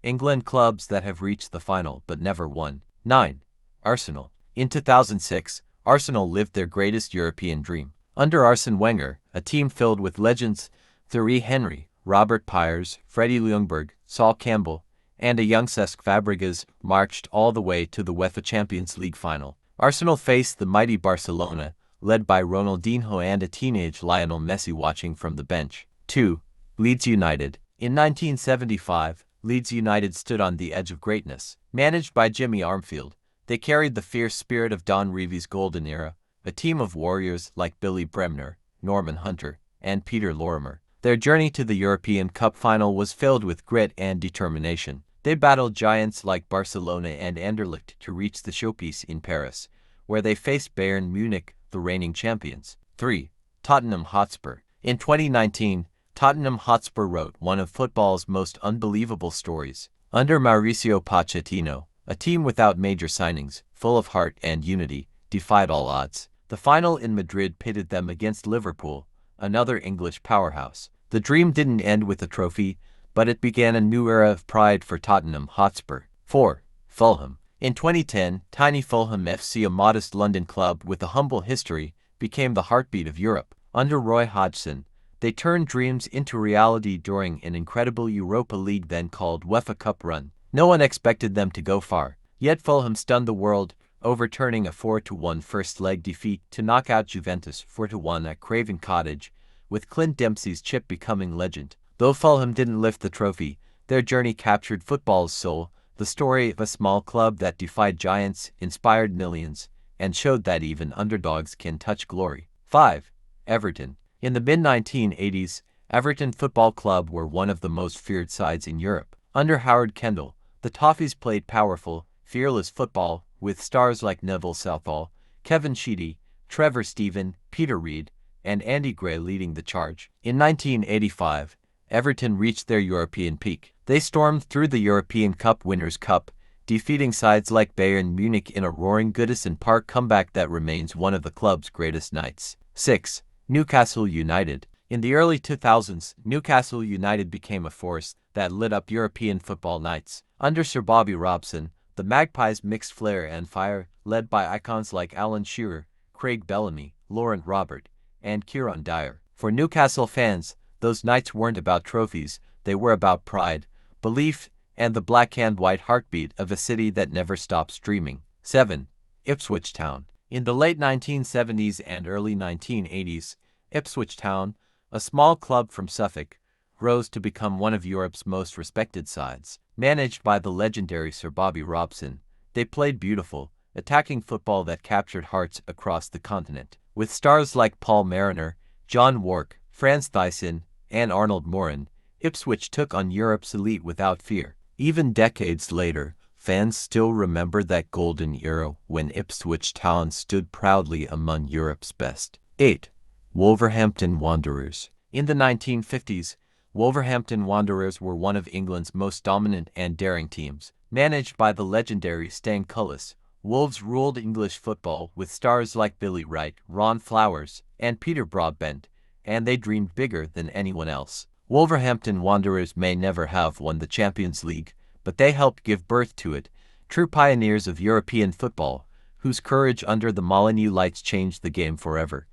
England clubs that have reached the final but never won. 9. Arsenal. In 2006, Arsenal lived their greatest European dream. Under Arsene Wenger, a team filled with legends Thierry Henry, Robert Pires, Freddie Ljungberg, Sol Campbell, and a young Cesc Fabregas marched all the way to the UEFA Champions League final. Arsenal faced the mighty Barcelona, led by Ronaldinho and a teenage Lionel Messi watching from the bench. 2. Leeds United. In 1975, Leeds United stood on the edge of greatness. Managed by Jimmy Armfield, they carried the fierce spirit of Don Revie's golden era, a team of warriors like Billy Bremner, Norman Hunter, and Peter Lorimer. Their journey to the European Cup final was filled with grit and determination. They battled giants like Barcelona and Anderlecht to reach the showpiece in Paris, where they faced Bayern Munich, the reigning champions. 3. Tottenham Hotspur. In 2019, Tottenham Hotspur wrote one of football's most unbelievable stories. Under Mauricio Pochettino, a team without major signings, full of heart and unity, defied all odds. The final in Madrid pitted them against Liverpool, another English powerhouse. The dream didn't end with a trophy, but it began a new era of pride for Tottenham Hotspur. 4. Fulham. In 2010, tiny Fulham FC, a modest London club with a humble history, became the heartbeat of Europe. Under Roy Hodgson, they turned dreams into reality during an incredible Europa League then called UEFA Cup run. No one expected them to go far, yet Fulham stunned the world, overturning a 4-1 first-leg defeat to knock out Juventus 4-1 at Craven Cottage, with Clint Dempsey's chip becoming legend. Though Fulham didn't lift the trophy, their journey captured football's soul, the story of a small club that defied giants, inspired millions, and showed that even underdogs can touch glory. 5. Everton. In the mid-1980s, Everton Football Club were one of the most feared sides in Europe. Under Howard Kendall, the Toffees played powerful, fearless football, with stars like Neville Southall, Kevin Sheedy, Trevor Steven, Peter Reid, and Andy Gray leading the charge. In 1985, Everton reached their European peak. They stormed through the European Cup Winners' Cup, defeating sides like Bayern Munich in a roaring Goodison Park comeback that remains one of the club's greatest nights. 6. Newcastle United. In the early 2000s, Newcastle United became a force that lit up European football nights. Under Sir Bobby Robson, the Magpies mixed flair and fire, led by icons like Alan Shearer, Craig Bellamy, Laurent Robert, and Kieran Dyer. For Newcastle fans, those nights weren't about trophies, they were about pride, belief, and the black and white heartbeat of a city that never stops dreaming. 7. Ipswich Town. In the late 1970s and early 1980s, Ipswich Town, a small club from Suffolk, rose to become one of Europe's most respected sides. Managed by the legendary Sir Bobby Robson, they played beautiful, attacking football that captured hearts across the continent. With stars like Paul Mariner, John Wark, Franz Thiessen, and Arnold Moran, Ipswich took on Europe's elite without fear. Even decades later, fans still remember that golden era when Ipswich Town stood proudly among Europe's best. 8. Wolverhampton Wanderers. In the 1950s, Wolverhampton Wanderers were one of England's most dominant and daring teams. Managed by the legendary Stan Cullis, Wolves ruled English football with stars like Billy Wright, Ron Flowers, and Peter Broadbent, and they dreamed bigger than anyone else. Wolverhampton Wanderers may never have won the Champions League, but they helped give birth to it, true pioneers of European football, whose courage under the Molyneux lights changed the game forever.